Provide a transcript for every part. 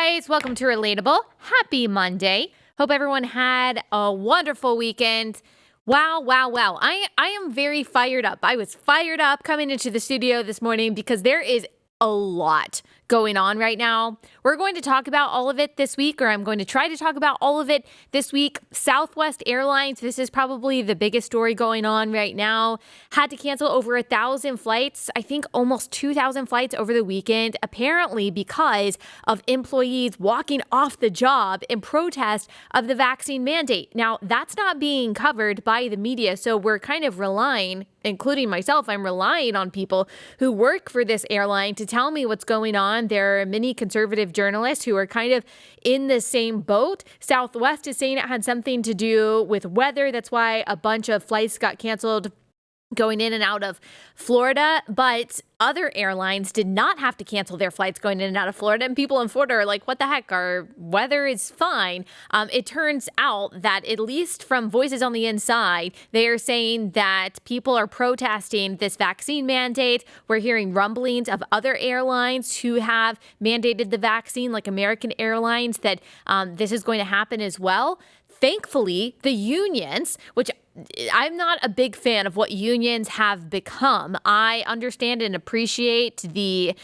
guys, welcome to Relatable. Happy Monday. Hope everyone had a wonderful weekend. Wow. I am very fired up. I was fired up coming into the studio this morning because there is a lot going on right now. We're going to talk about all of it this week, or I'm going to try to talk about all of it this week. Southwest Airlines, this is probably the biggest story going on right now, had to cancel over 1,000 flights, I think almost 2,000 flights over the weekend, apparently because of employees walking off the job in protest of the vaccine mandate. Now, that's not being covered by the media, so we're kind of relying, including myself, I'm relying on people who work for this airline to tell me what's going on. There are many conservative journalists who are kind of in the same boat. Southwest is saying it had something to do with weather. That's why a bunch of flights got canceled going in and out of Florida, but other airlines did not have to cancel their flights going in and out of Florida. And people in Florida are like, what the heck? Our weather is fine. It turns out that at least from voices on the inside, they are saying that people are protesting this vaccine mandate. We're hearing rumblings of other airlines who have mandated the vaccine, like American Airlines, that this is going to happen as well. Thankfully, the unions, which I'm not a big fan of what unions have become. I understand and appreciate the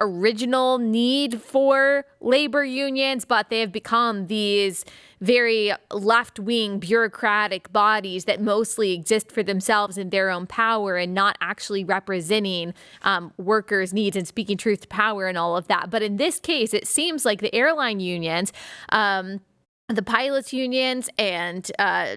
original need for labor unions, but they have become these very left-wing bureaucratic bodies that mostly exist for themselves in their own power and not actually representing workers' needs and speaking truth to power and all of that. But in this case, it seems like the airline unions, the pilots unions and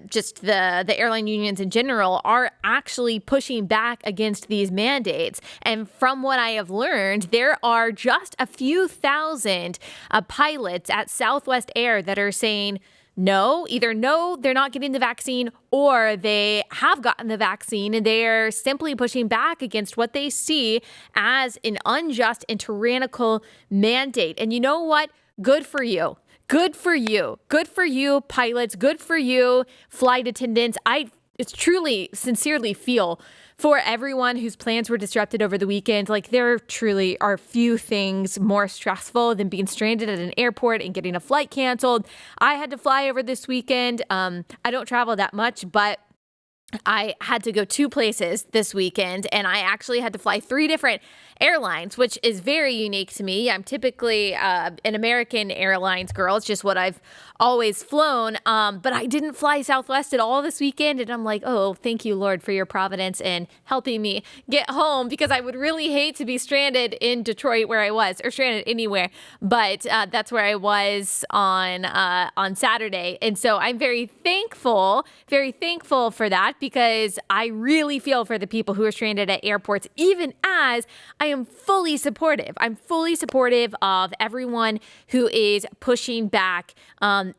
just the airline unions in general are actually pushing back against these mandates. And from what I have learned, there are just a few thousand pilots at Southwest Air that are saying either no, they're not getting the vaccine, or they have gotten the vaccine and they're simply pushing back against what they see as an unjust and tyrannical mandate. And you know what? Good for you. Good for you. Good for you, pilots. Good for you, flight attendants. It's truly, sincerely feel for everyone whose plans were disrupted over the weekend. Like, there truly are few things more stressful than being stranded at an airport and getting a flight canceled. I had to fly over this weekend. I don't travel that much, but I had to go 2 places this weekend, and I actually had to fly 3 different airlines, which is very unique to me. I'm typically an American Airlines girl. It's just what I've always flown. But I didn't fly Southwest at all this weekend. And I'm like, oh, thank you, Lord, for your providence and helping me get home, because I would really hate to be stranded in Detroit where I was, or stranded anywhere. But that's where I was on Saturday. And so I'm very thankful for that, because I really feel for the people who are stranded at airports, even as I am fully supportive. I'm fully supportive of everyone who is pushing back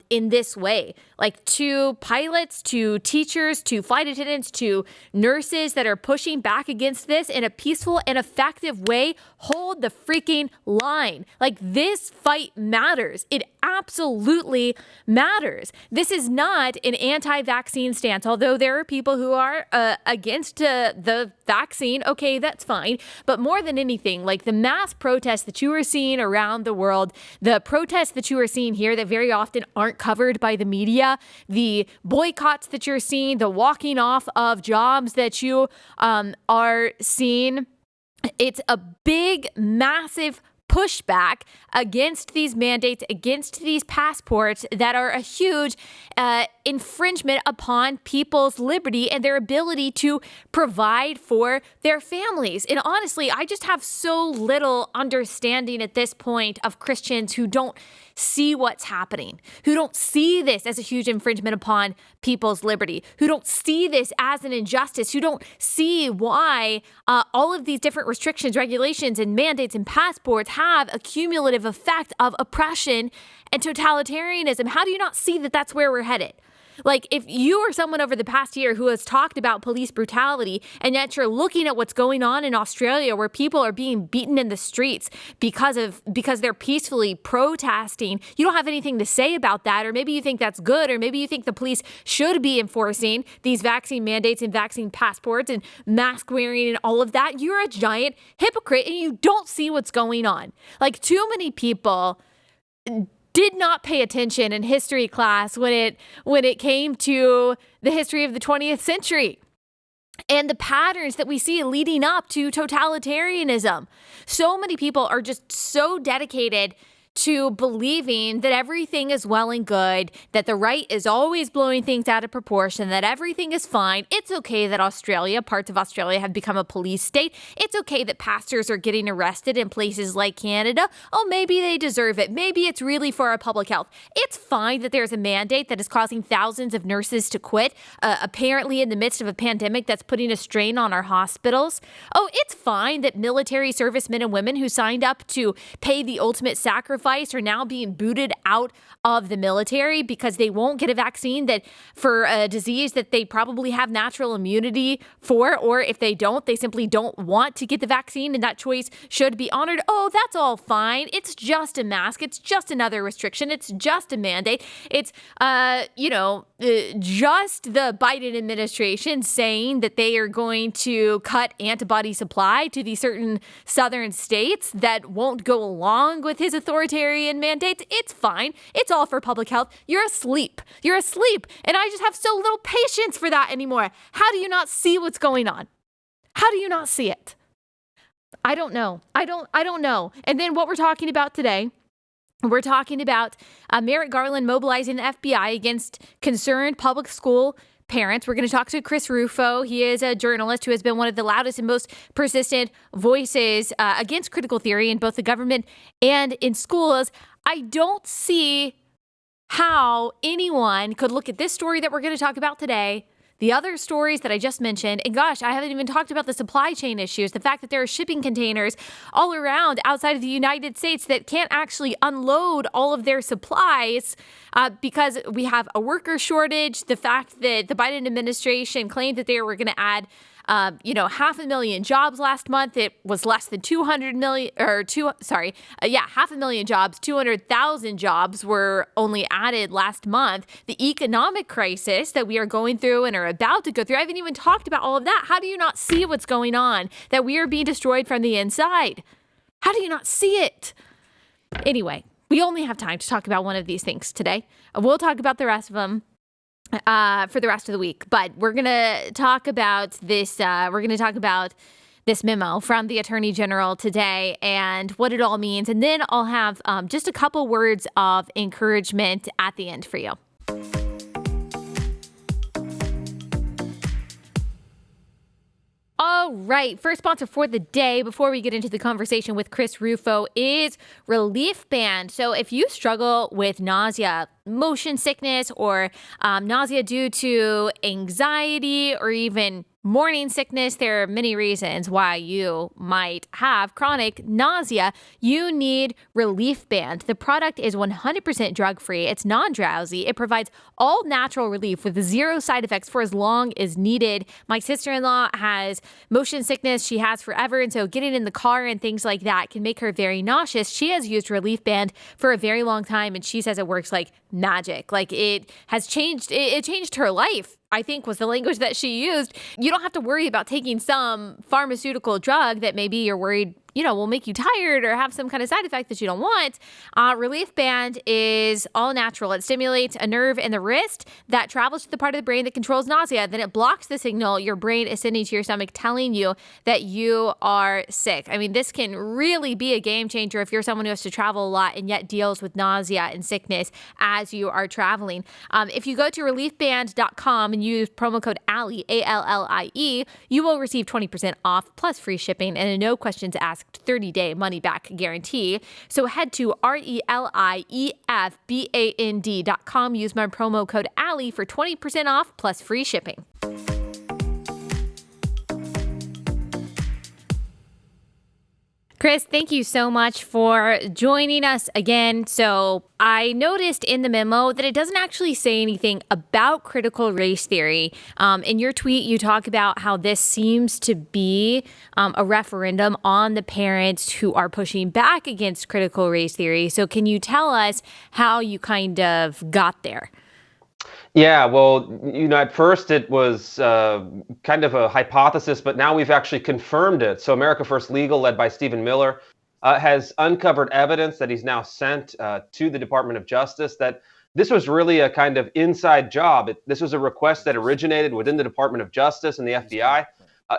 in this way. Like, to pilots, to teachers, to flight attendants, to nurses that are pushing back against this in a peaceful and effective way, hold the freaking line. Like, this fight matters. It absolutely matters. This is not an anti-vaccine stance, although there are people who are against the vaccine. Okay, that's fine. But more than anything, like, the mass protests that you are seeing around the world, the protests that you are seeing here that very often aren't covered by the media, the boycotts that you're seeing, the walking off of jobs that you are seeing, it's a big, massive pushback against these mandates, against these passports that are a huge infringement upon people's liberty and their ability to provide for their families. And honestly, I just have so little understanding at this point of Christians who don't see what's happening, who don't see this as a huge infringement upon people's liberty, who don't see this as an injustice, who don't see why all of these different restrictions, regulations, and mandates and passports have a cumulative effect of oppression and totalitarianism. How do you not see that that's where we're headed? Like, if you are someone over the past year who has talked about police brutality, and yet you're looking at what's going on in Australia where people are being beaten in the streets because they're peacefully protesting, you don't have anything to say about that. Or maybe you think that's good, or maybe you think the police should be enforcing these vaccine mandates and vaccine passports and mask wearing and all of that. You're a giant hypocrite and you don't see what's going on. Like, too many people did not pay attention in history class when it came to the history of the 20th century and the patterns that we see leading up to totalitarianism. So many people are just so dedicated to believing that everything is well and good, that the right is always blowing things out of proportion, that everything is fine. It's okay that parts of Australia have become a police state. It's okay that pastors are getting arrested in places like Canada. Oh, maybe they deserve it. Maybe it's really for our public health. It's fine that there's a mandate that is causing thousands of nurses to quit, apparently in the midst of a pandemic that's putting a strain on our hospitals. Oh, it's fine that military servicemen and women who signed up to pay the ultimate sacrifice are now being booted out of the military because they won't get a vaccine that for a disease that they probably have natural immunity for, or if they don't, they simply don't want to get the vaccine and that choice should be honored. Oh, that's all fine. It's just a mask. It's just another restriction. It's just a mandate. It's, just the Biden administration saying that they are going to cut antibody supply to these certain southern states that won't go along with his authoritarian mandates. It's fine. It's all for public health. You're asleep. You're asleep. And I just have so little patience for that anymore. How do you not see what's going on? How do you not see it? I don't know. I don't know. And then what we're talking about today, we're talking about Merrick Garland mobilizing the FBI against concerned public school parents. We're going to talk to Chris Rufo. He is a journalist who has been one of the loudest and most persistent voices against critical theory in both the government and in schools. I don't see how anyone could look at this story that we're going to talk about today, the other stories that I just mentioned, and gosh, I haven't even talked about the supply chain issues, the fact that there are shipping containers all around outside of the United States that can't actually unload all of their supplies because we have a worker shortage, the fact that the Biden administration claimed that they were going to add 500,000 jobs last month. It was less than 500,000 jobs. 200,000 jobs were only added last month. The economic crisis that we are going through and are about to go through. I haven't even talked about all of that. How do you not see what's going on? That we are being destroyed from the inside. How do you not see it? Anyway, we only have time to talk about one of these things today. We'll talk about the rest of them for the rest of the week. But we're going to talk about this. We're going to talk about this memo from the Attorney General today and what it all means. And then I'll have just a couple words of encouragement at the end for you. All right. First sponsor for the day before we get into the conversation with Chris Rufo is Relief Band. So if you struggle with nausea, motion sickness, or nausea due to anxiety or even morning sickness, there are many reasons why you might have chronic nausea. You need Relief Band. The product is 100% drug-free. It's non-drowsy. It provides all natural relief with zero side effects for as long as needed. My sister-in-law has motion sickness. She has forever. And so getting in the car and things like that can make her very nauseous. She has used Relief Band for a very long time, and she says it works like magic. Like it has changed. It changed her life, I think, was the language that she used. You don't have to worry about taking some pharmaceutical drug that maybe you're worried, will make you tired or have some kind of side effect that you don't want. Relief Band is all natural. It stimulates a nerve in the wrist that travels to the part of the brain that controls nausea. Then it blocks the signal your brain is sending to your stomach, telling you that you are sick. I mean, this can really be a game changer if you're someone who has to travel a lot and yet deals with nausea and sickness as you are traveling. If you go to reliefband.com and use promo code Allie, ALLIE, you will receive 20% off plus free shipping and a no questions asked 30-day money-back guarantee. So head to RELIEFBAND.com. Use my promo code Allie for 20% off plus free shipping. Chris, thank you so much for joining us again. So, I noticed in the memo that it doesn't actually say anything about critical race theory. In your tweet, you talk about how this seems to be a referendum on the parents who are pushing back against critical race theory. So, can you tell us how you kind of got there? Yeah, well, at first it was kind of a hypothesis, but now we've actually confirmed it. So, America First Legal, led by Stephen Miller, has uncovered evidence that he's now sent to the Department of Justice that this was really a kind of inside job. This was a request that originated within the Department of Justice and the FBI.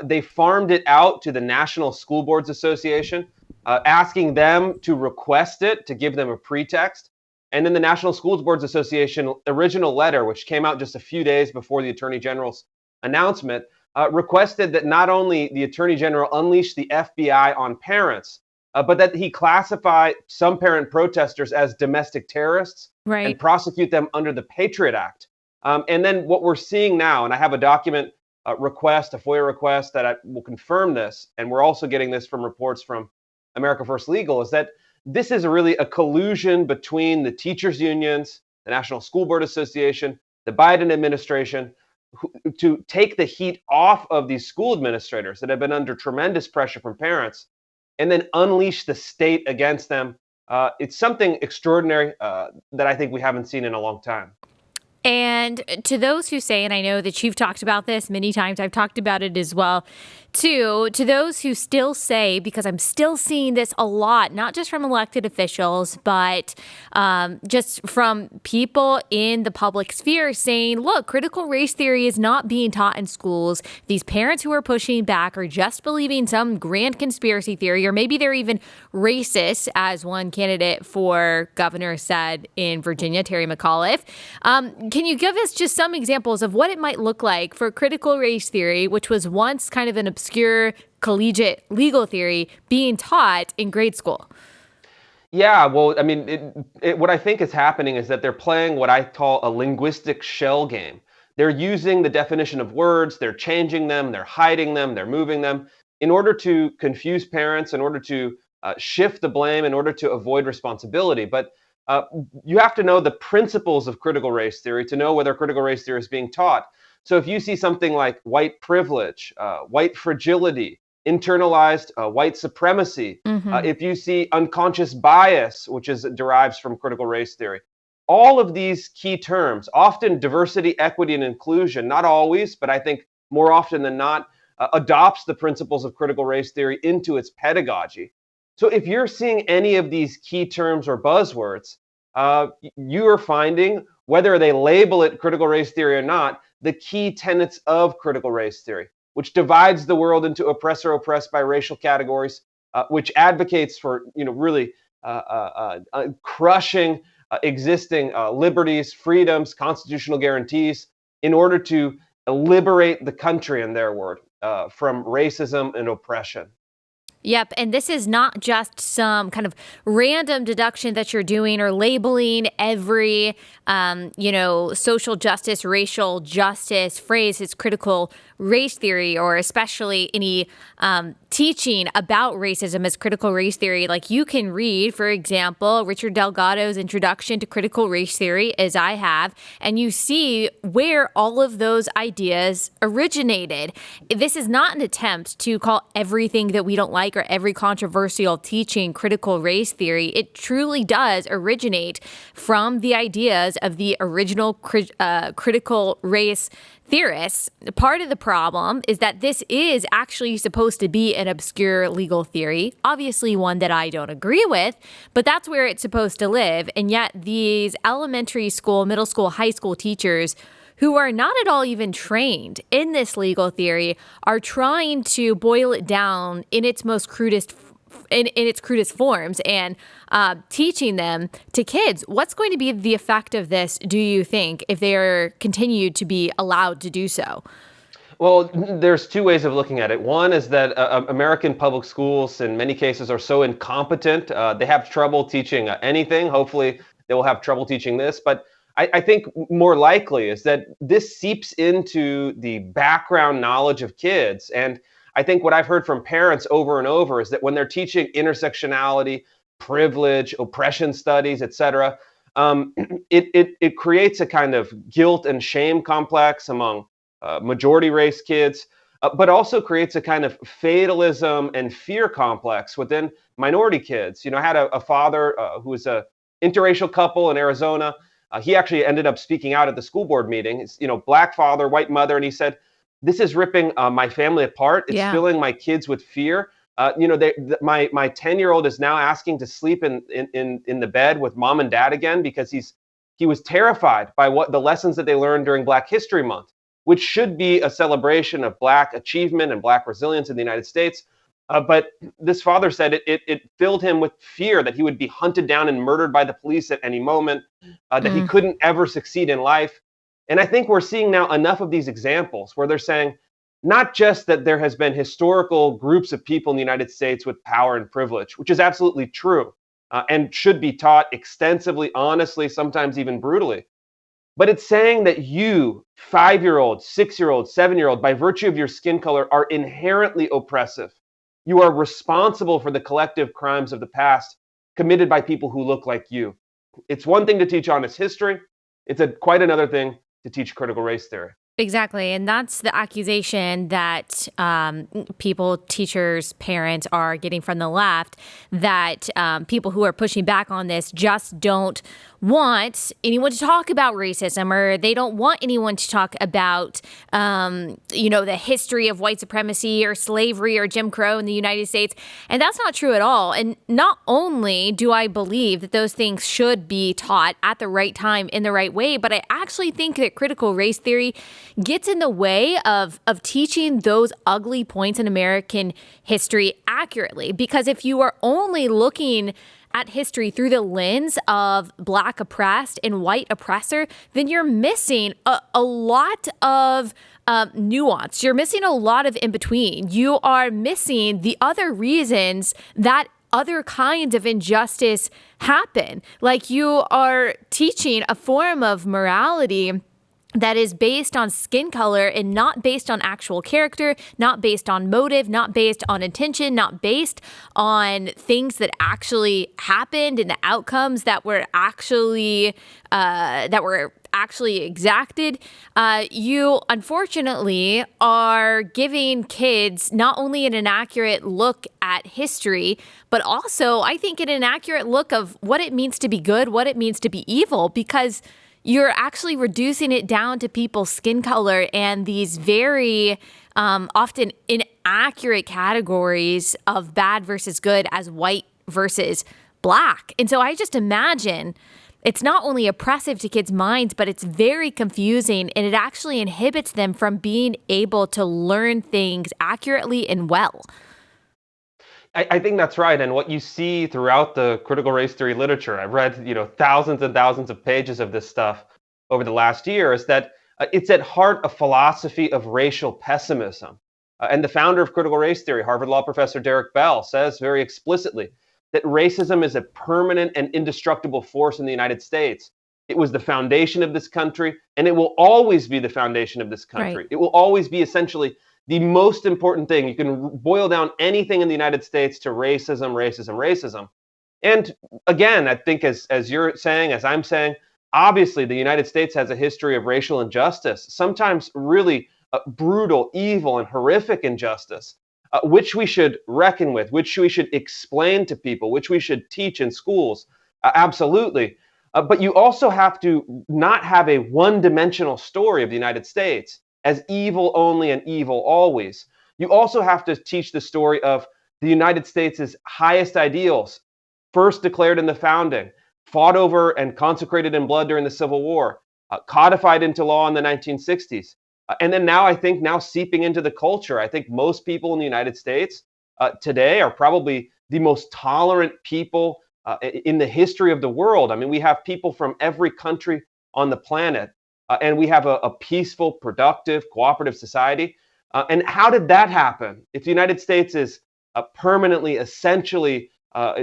They farmed it out to the National School Boards Association, asking them to request it to give them a pretext. And then the National Schools Boards Association original letter, which came out just a few days before the Attorney General's announcement, requested that not only the Attorney General unleash the FBI on parents, but that he classify some parent protesters as domestic terrorists and Right. prosecute them under the Patriot Act. And then what we're seeing now, and I have a document request, a FOIA request that will confirm this, and we're also getting this from reports from America First Legal, is that this is really a collusion between the teachers' unions, the National School Board Association, the Biden administration, to take the heat off of these school administrators that have been under tremendous pressure from parents and then unleash the state against them. It's something extraordinary that I think we haven't seen in a long time. And to those who say, and I know that you've talked about this many times, I've talked about it as well, too, to those who still say, because I'm still seeing this a lot, not just from elected officials, but just from people in the public sphere saying, look, critical race theory is not being taught in schools. These parents who are pushing back are just believing some grand conspiracy theory, or maybe they're even racist, as one candidate for governor said in Virginia, Terry McAuliffe. Can you give us just some examples of what it might look like for critical race theory, which was once kind of an obscure collegiate legal theory, being taught in grade school? Yeah, well, I mean, what I think is happening is that they're playing what I call a linguistic shell game. They're using the definition of words, they're changing them, they're hiding them, they're moving them in order to confuse parents, in order to shift the blame, in order to avoid responsibility. But uh, you have to know the principles of critical race theory to know whether critical race theory is being taught. So if you see something like white privilege, white fragility, internalized white supremacy, Mm-hmm. if you see unconscious bias, which derives from critical race theory, all of these key terms, often diversity, equity, and inclusion, not always, but I think more often than not, adopts the principles of critical race theory into its pedagogy. So if you're seeing any of these key terms or buzzwords, you are finding, whether they label it critical race theory or not, the key tenets of critical race theory, which divides the world into oppressor oppressed by racial categories, which advocates for really crushing existing liberties, freedoms, constitutional guarantees in order to liberate the country, in their word, from racism and oppression. Yep. And this is not just some kind of random deduction that you're doing or labeling every, social justice, racial justice phrase as critical race theory, or especially any teaching about racism as critical race theory. Like you can read, for example, Richard Delgado's Introduction to Critical Race Theory, as I have, and you see where all of those ideas originated. This is not an attempt to call everything that we don't like or every controversial teaching critical race theory. It truly does originate from the ideas of the original critical race theorists. Part of the problem is that this is actually supposed to be an obscure legal theory, obviously one that I don't agree with, but that's where it's supposed to live. And yet these elementary school, middle school, high school teachers who are not at all even trained in this legal theory are trying to boil it down in its most crudest in its crudest forms and teaching them to kids. What's going to be the effect of this, do you think, if they are continued to be allowed to do so? Well, there's two ways of looking at it. One is that American public schools, in many cases, are so incompetent. They have trouble teaching anything. Hopefully, they will have trouble teaching this. But I think more likely is that this seeps into the background knowledge of kids. And I think what I've heard from parents over and over is that when they're teaching intersectionality, privilege, oppression studies, etc., it creates a kind of guilt and shame complex among majority race kids, but also creates a kind of fatalism and fear complex within minority kids. I had a father who was a interracial couple in Arizona. He actually ended up speaking out at the school board meeting. It's, black father, white mother, and he said, "This is ripping my family apart. It's Yeah. filling my kids with fear. My 10-year-old is now asking to sleep in the bed with mom and dad again because he was terrified by what the lessons that they learned during Black History Month, which should be a celebration of Black achievement and Black resilience in the United States." But this father said it filled him with fear that he would be hunted down and murdered by the police at any moment, that he couldn't ever succeed in life. And I think we're seeing now enough of these examples where they're saying not just that there has been historical groups of people in the United States with power and privilege, which is absolutely true and should be taught extensively, honestly, sometimes even brutally. But it's saying that you, 5-year-old, 6-year-old, 7-year-old, by virtue of your skin color, are inherently oppressive. You are responsible for the collective crimes of the past committed by people who look like you. It's one thing to teach honest history. It's quite another thing to teach critical race theory. Exactly. And that's the accusation that people, teachers, parents are getting from the left, that people who are pushing back on this just don't want anyone to talk about racism, or they don't want anyone to talk about, the history of white supremacy or slavery or Jim Crow in the United States. And that's not true at all. And not only do I believe that those things should be taught at the right time in the right way, but I actually think that critical race theory gets in the way of teaching those ugly points in American history accurately. Because if you are only looking at history through the lens of Black oppressed and white oppressor, then you're missing a lot of nuance. You're missing a lot of in between. You are missing the other reasons that other kinds of injustice happen. Like, you are teaching a form of morality that is based on skin color and not based on actual character, not based on motive, not based on intention, not based on things that actually happened and the outcomes that were actually exacted. You unfortunately are giving kids not only an inaccurate look at history, but also, I think, an inaccurate look of what it means to be good, what it means to be evil, because you're actually reducing it down to people's skin color and these very often inaccurate categories of bad versus good as white versus Black. And so I just imagine it's not only oppressive to kids' minds, but it's very confusing, and it actually inhibits them from being able to learn things accurately and well. I think that's right. And what you see throughout the critical race theory literature, I've read, thousands and thousands of pages of this stuff over the last year, is that it's at heart a philosophy of racial pessimism. And the founder of critical race theory, Harvard Law professor Derek Bell, says very explicitly that racism is a permanent and indestructible force in the United States. It was the foundation of this country, and it will always be the foundation of this country. Right. It will always be essentially the most important thing. You can boil down anything in the United States to racism, racism, racism. And again, I think as you're saying, as I'm saying, obviously the United States has a history of racial injustice, sometimes really brutal, evil, and horrific injustice, which we should reckon with, which we should explain to people, which we should teach in schools. Absolutely. But you also have to not have a one-dimensional story of the United States as evil only and evil always. You also have to teach the story of the United States' highest ideals, first declared in the founding, fought over and consecrated in blood during the Civil War, codified into law in the 1960s. And then now seeping into the culture. I think most people in the United States today are probably the most tolerant people in the history of the world. I mean, we have people from every country on the planet. And we have a peaceful, productive, cooperative society. And how did that happen? If the United States is permanently, essentially,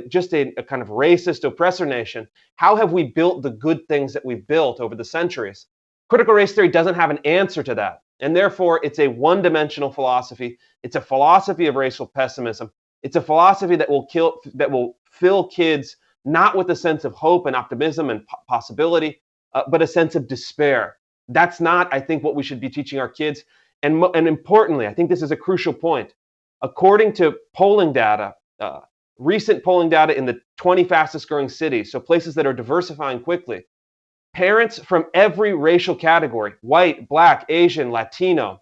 just a kind of racist oppressor nation, how have we built the good things that we've built over the centuries? Critical race theory doesn't have an answer to that. And therefore, it's a one-dimensional philosophy. It's a philosophy of racial pessimism. It's a philosophy that will fill kids not with a sense of hope and optimism and possibility, but a sense of despair. That's not, I think, what we should be teaching our kids. And importantly, I think this is a crucial point. According to polling data, recent polling data in the 20 fastest growing cities, so places that are diversifying quickly, parents from every racial category, white, black, Asian, Latino,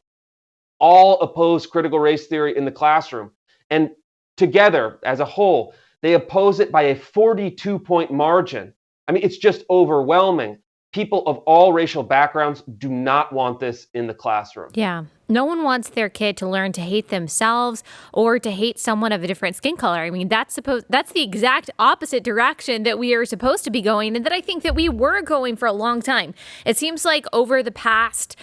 all oppose critical race theory in the classroom. And together, as a whole, they oppose it by a 42-point margin. I mean, it's just overwhelming. People of all racial backgrounds do not want this in the classroom. Yeah. No one wants their kid to learn to hate themselves or to hate someone of a different skin color. I mean, that's the exact opposite direction that we are supposed to be going, and that I think that we were going for a long time. It seems like over the past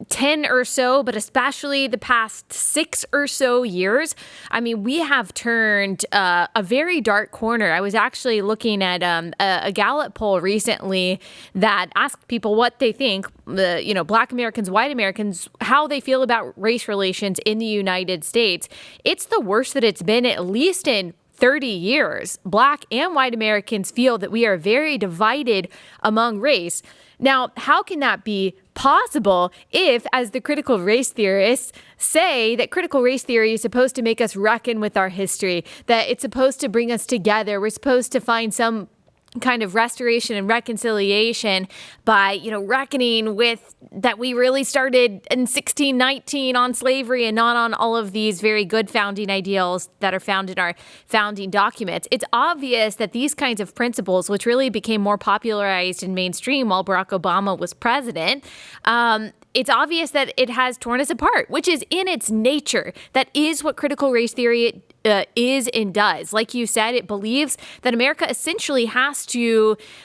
10 or so, but especially the past 6 or so years, I mean, we have turned a very dark corner. I was actually looking at a Gallup poll recently that asked people what they think, Black Americans, white Americans, how they feel about race relations in the United States. It's the worst that it's been, at least in 30 years. Black and white Americans feel that we are very divided among race. Now, how can that be possible if, as the critical race theorists say, that critical race theory is supposed to make us reckon with our history, that it's supposed to bring us together, we're supposed to find some kind of restoration and reconciliation by, reckoning with that we really started in 1619 on slavery and not on all of these very good founding ideals that are found in our founding documents. It's obvious that these kinds of principles, which really became more popularized and mainstream while Barack Obama was president, it's obvious that it has torn us apart, which is in its nature. That is what critical race theory is and does. Like you said, it believes that America essentially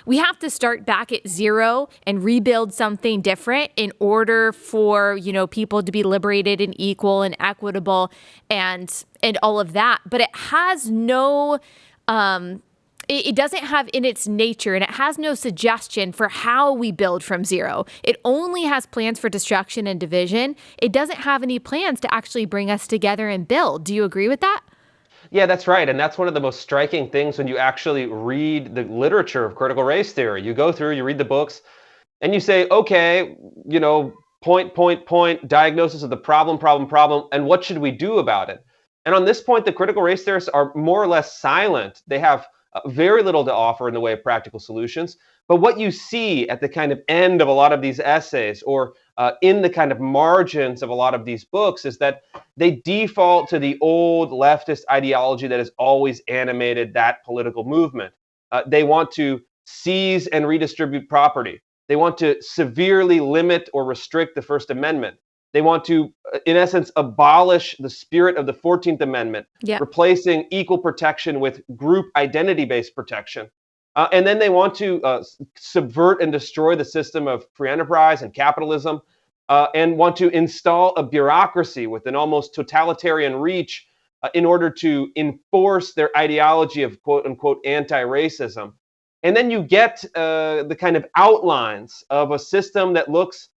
we have to start back at zero and rebuild something different in order for, people to be liberated and equal and equitable and all of that. But it has no, it doesn't have in its nature, and it has no suggestion for how we build from zero. It only has plans for destruction and division. It doesn't have any plans to actually bring us together and build. Do you agree with that? Yeah, that's right. And that's one of the most striking things when you actually read the literature of critical race theory. You go through, you read the books, and you say, okay, point, diagnosis of the problem, and what should we do about it? And on this point, the critical race theorists are more or less silent. They have very little to offer in the way of practical solutions. But what you see at the kind of end of a lot of these essays, or in the kind of margins of a lot of these books, is that they default to the old leftist ideology that has always animated that political movement. They want to seize and redistribute property. They want to severely limit or restrict the First Amendment. They want to, in essence, abolish the spirit of the 14th Amendment, replacing equal protection with group identity-based protection. And then they want to subvert and destroy the system of free enterprise and capitalism, and want to install a bureaucracy with an almost totalitarian reach in order to enforce their ideology of quote-unquote anti-racism. And then you get the kind of outlines of a system that looks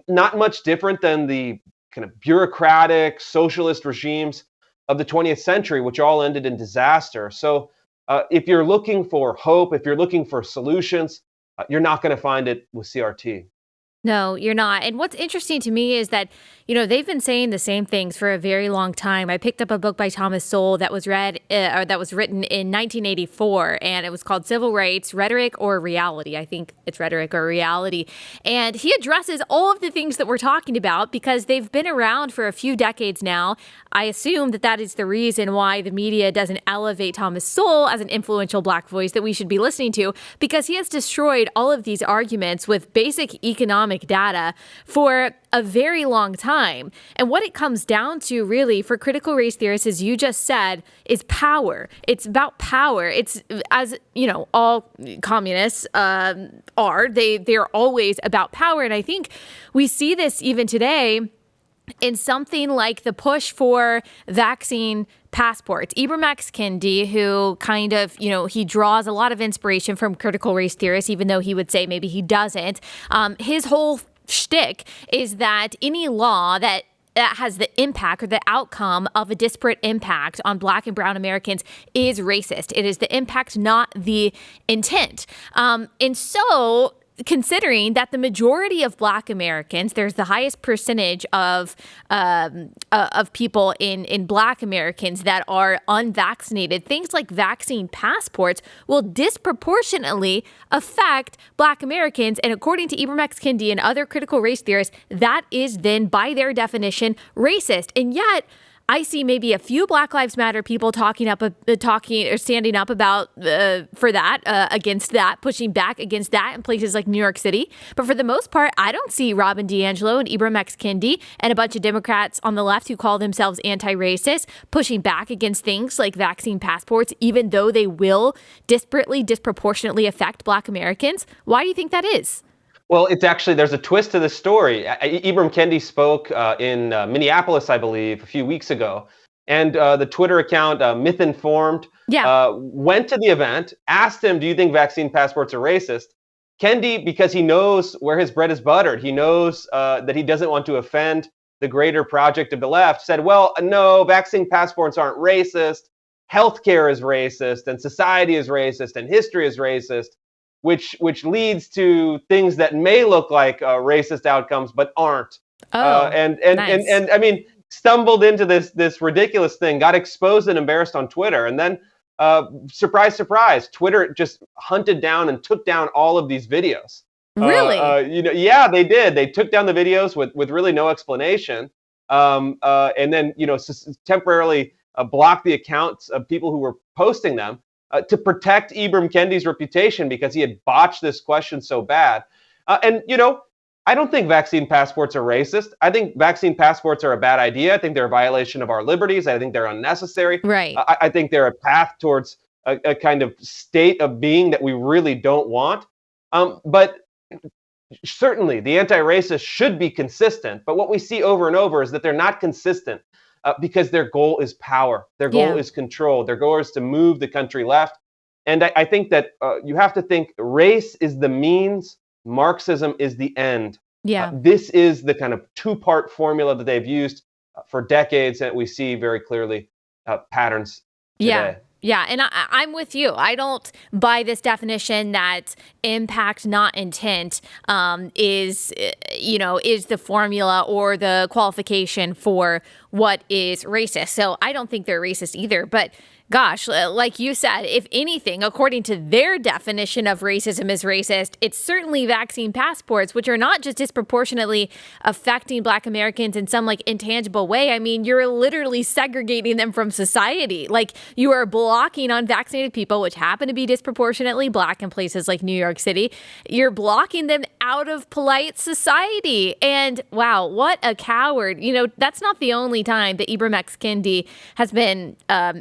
not much different than the kind of bureaucratic socialist regimes of the 20th century, which all ended in disaster. So if you're looking for hope, if you're looking for solutions, you're not going to find it with CRT. No, you're not. And what's interesting to me is that, they've been saying the same things for a very long time. I picked up a book by Thomas Sowell that was written in 1984, and it was called Civil Rights, Rhetoric or Reality. I think it's Rhetoric or Reality. And he addresses all of the things that we're talking about because they've been around for a few decades now. I assume that is the reason why the media doesn't elevate Thomas Sowell as an influential Black voice that we should be listening to, because he has destroyed all of these arguments with basic economic data for a very long time. And what it comes down to really for critical race theorists, as you just said, is power. It's about power. It's, as all communists are, they're always about power. And I think we see this even today in something like the push for vaccine passports. Ibram X. Kendi, who kind of, he draws a lot of inspiration from critical race theorists, even though he would say maybe he doesn't. His whole shtick is that any law that has the impact or the outcome of a disparate impact on Black and brown Americans is racist. It is the impact, not the intent. And so, considering that the majority of Black Americans, there's the highest percentage of people in Black Americans that are unvaccinated, things like vaccine passports will disproportionately affect Black Americans. And according to Ibram X. Kendi and other critical race theorists, that is then, by their definition, racist. And yet, I see maybe a few Black Lives Matter people talking or standing up about for that, against that, pushing back against that in places like New York City. But for the most part, I don't see Robin DiAngelo and Ibram X. Kendi and a bunch of Democrats on the left who call themselves anti-racist pushing back against things like vaccine passports, even though they will disproportionately affect Black Americans. Why do you think that is? Well, it's actually, there's a twist to the story. Ibram Kendi spoke in Minneapolis, I believe, a few weeks ago. And the Twitter account, Myth-Informed, went to the event, asked him, do you think vaccine passports are racist? Kendi, because he knows where his bread is buttered, he knows that he doesn't want to offend the greater project of the left, said, well, no, vaccine passports aren't racist. Healthcare is racist, and society is racist, and history is racist. Which leads to things that may look like racist outcomes, but aren't. And I mean, stumbled into this ridiculous thing, got exposed and embarrassed on Twitter, and then surprise, surprise, Twitter just hunted down and took down all of these videos. Really? Yeah, they did. They took down the videos with really no explanation, and then temporarily blocked the accounts of people who were posting them. To protect Ibram Kendi's reputation because he had botched this question so bad. And I don't think vaccine passports are racist. I think vaccine passports are a bad idea. I think they're a violation of our liberties. I think they're unnecessary. Right. I think they're a path towards a kind of state of being that we really don't want. But certainly the anti-racists should be consistent. But what we see over and over is that they're not consistent. Because their goal is power. Their goal is control. Their goal is to move the country left. And I think that you have to think race is the means, Marxism is the end. Yeah. This is the kind of two-part formula that they've used for decades, and we see very clearly patterns today. Yeah, and I'm with you. I don't buy this definition that impact, not intent, is the formula or the qualification for what is racist. So I don't think they're racist either. But gosh, like you said, if anything, according to their definition of racism is racist, it's certainly vaccine passports, which are not just disproportionately affecting Black Americans in some like intangible way. I mean, you're literally segregating them from society. Like you are blocking unvaccinated people, which happen to be disproportionately Black in places like New York City. You're blocking them out of polite society. And wow, what a coward. That's not the only time that Ibram X. Kendi has been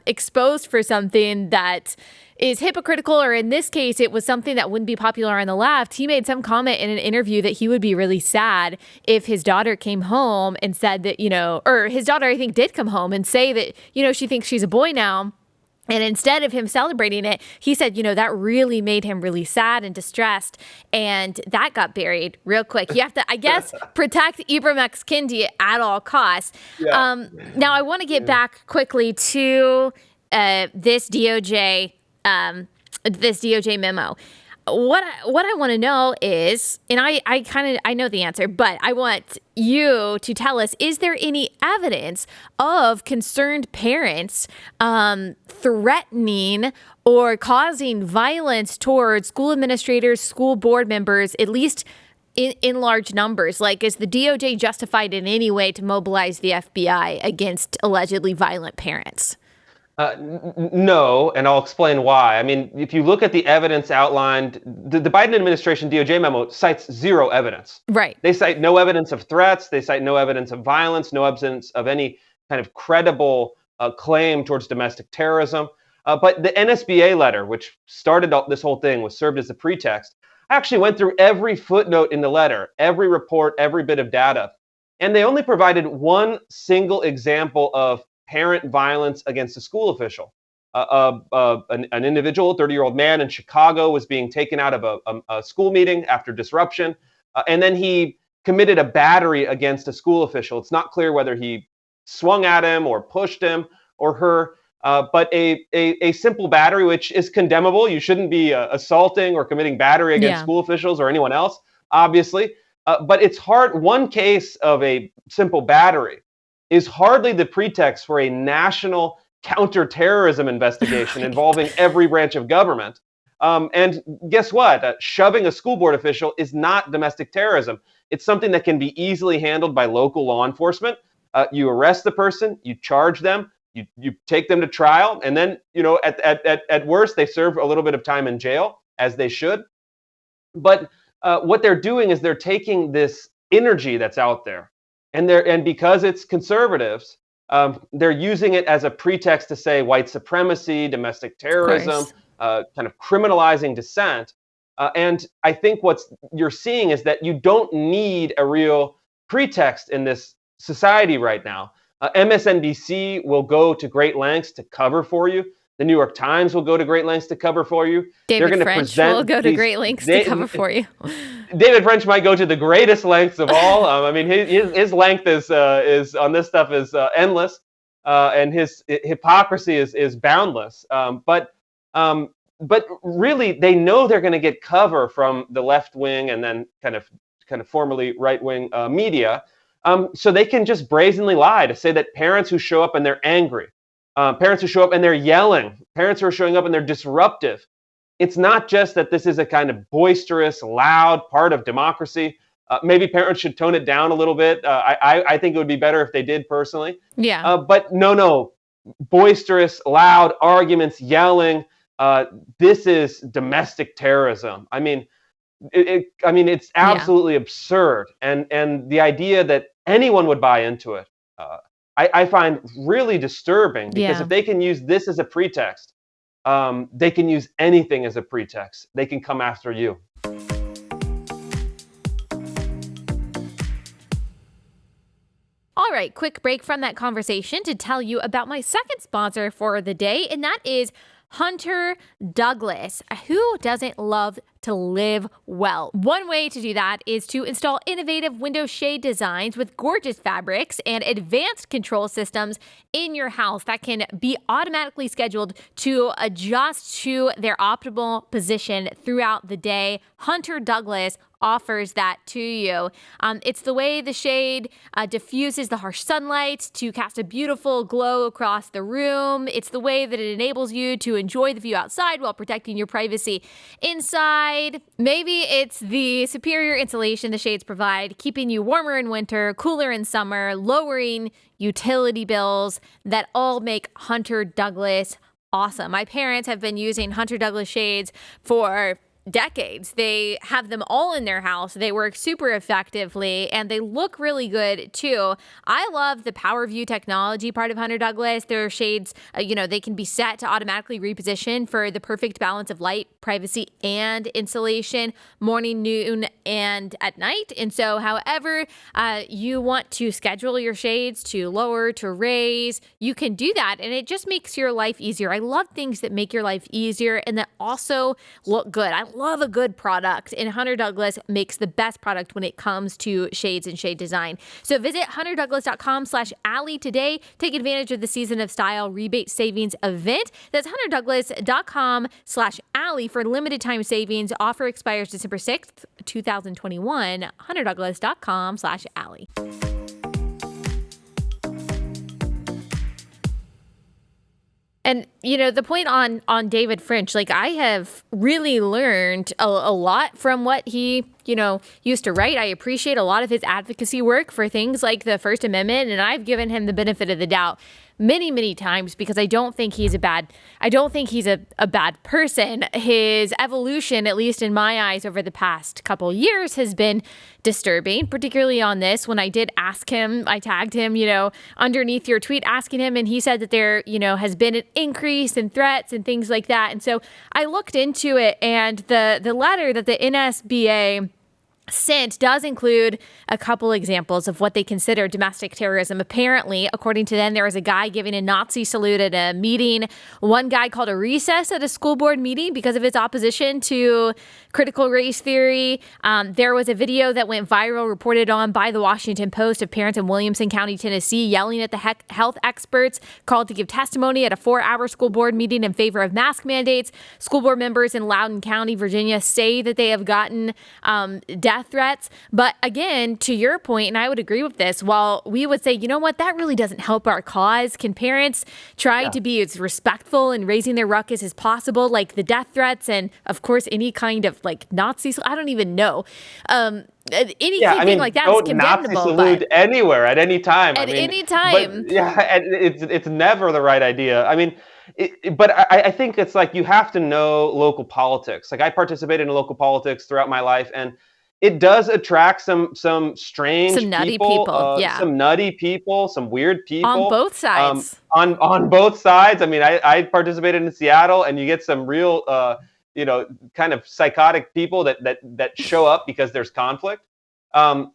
exposed for something that is hypocritical, or in this case, it was something that wouldn't be popular on the left. He made some comment in an interview that he would be really sad if his daughter came home and said that, or his daughter, I think, did come home and say that, she thinks she's a boy now. And instead of him celebrating it, he said, that really made him really sad and distressed. And that got buried real quick. You have to, I guess, protect Ibram X. Kendi at all costs. Yeah. Now, I want to get back quickly to this DOJ memo. What I want to know is, and I know the answer, but I want you to tell us, is there any evidence of concerned parents threatening or causing violence towards school administrators, school board members, at least in large numbers? Like, is the DOJ justified in any way to mobilize the FBI against allegedly violent parents? No, and I'll explain why. I mean, if you look at the evidence outlined, the Biden administration DOJ memo cites zero evidence. Right. They cite no evidence of threats. They cite no evidence of violence, no evidence of any kind of credible claim towards domestic terrorism. But the NSBA letter, which started this whole thing, was served as a pretext. I actually went through every footnote in the letter, every report, every bit of data, and they only provided one single example of parent violence against a school official. An individual, a 30-year-old man in Chicago, was being taken out of a school meeting after disruption. And then he committed a battery against a school official. It's not clear whether he swung at him or pushed him or her, but a simple battery, which is condemnable. You shouldn't be assaulting or committing battery against school officials or anyone else, obviously. But it's hard. One case of a simple battery is hardly the pretext for a national counterterrorism investigation involving every branch of government. And guess what? Shoving a school board official is not domestic terrorism. It's something that can be easily handled by local law enforcement. You arrest the person, you charge them, you take them to trial, and then, at worst, they serve a little bit of time in jail, as they should. But what they're doing is they're taking this energy that's out there, and because it's conservatives, they're using it as a pretext to say white supremacy, domestic terrorism, kind of criminalizing dissent. And I think what you're seeing is that you don't need a real pretext in this society right now. MSNBC will go to great lengths to cover for you. The New York Times will go to great lengths to cover for you. David French will go to great lengths to cover for you. David French might go to the greatest lengths of all. I mean, his length is on this stuff is endless, and his hypocrisy is boundless. But really, they know they're going to get cover from the left wing and then kind of formerly right wing media. So they can just brazenly lie to say that parents who show up and they're angry, parents who show up and they're yelling, parents who are showing up and they're disruptive. It's not just that this is a kind of boisterous, loud part of democracy. Maybe parents should tone it down a little bit. I think it would be better if they did personally. Yeah. But no, boisterous, loud arguments, yelling. This is domestic terrorism. I mean, it's absolutely absurd, and the idea that anyone would buy into it, I find really disturbing, because if they can use this as a pretext, they can use anything as a pretext. They can come after you. All right, quick break from that conversation to tell you about my second sponsor for the day, and that is Hunter Douglas. Who doesn't love to live well? One way to do that is to install innovative window shade designs with gorgeous fabrics and advanced control systems in your house that can be automatically scheduled to adjust to their optimal position throughout the day. Hunter Douglas offers that to you. It's the way the shade diffuses the harsh sunlight to cast a beautiful glow across the room. It's the way that it enables you to enjoy the view outside while protecting your privacy inside. Maybe it's the superior insulation the shades provide, keeping you warmer in winter, cooler in summer, lowering utility bills, that all make Hunter Douglas awesome. My parents have been using Hunter Douglas shades for decades. They have them all in their house. They work super effectively and they look really good too. I love the Power View technology part of Hunter Douglas. Their shades, they can be set to automatically reposition for the perfect balance of light, privacy, and insulation, morning, noon, and at night. And so however you want to schedule your shades, to lower, to raise, you can do that. And it just makes your life easier. I love things that make your life easier and that also look good. I love a good product, and Hunter Douglas makes the best product when it comes to shades and shade design. So visit hunterdouglas.com/Allie today. Take advantage of the Season of Style rebate savings event. That's hunterdouglas.com/Allie for limited time savings. Offer expires December 6th, 2021. hunterdouglas.com/Allie. And, the point on David French, I have really learned a lot from what he, used to write. I appreciate a lot of his advocacy work for things like the First Amendment, and I've given him the benefit of the doubt many, many times because I don't think he's a bad person. His evolution, at least in my eyes, over the past couple years has been disturbing, particularly on this. When I did ask him, I tagged him, underneath your tweet asking him, and he said that there, has been an increase in threats and things like that. And so I looked into it, and the letter that the NSBA sent does include a couple examples of what they consider domestic terrorism. Apparently, according to them, there was a guy giving a Nazi salute at a meeting. One guy called a recess at a school board meeting because of his opposition to critical race theory. There was a video that went viral, reported on by the Washington Post, of parents in Williamson County, Tennessee, yelling at the health experts called to give testimony at a 4-hour school board meeting in favor of mask mandates. School board members in Loudoun County, Virginia, say that they have gotten death threats. But again, to your point, and I would agree with this, while we would say, you know what, that really doesn't help our cause, can parents try to be as respectful in raising their ruckus as possible? Like the death threats and, of course, any kind of like Nazi, I don't even know. Anything like that is condemnable. Nazi salute anywhere at any time. At any time. But, yeah, it's never the right idea. I mean, but I think it's like you have to know local politics. Like I participated in local politics throughout my life, and it does attract some strange, some nutty people, some nutty people, some weird people on both sides. On both sides. I mean, I participated in Seattle, and you get some real, kind of psychotic people that show up because there's conflict. And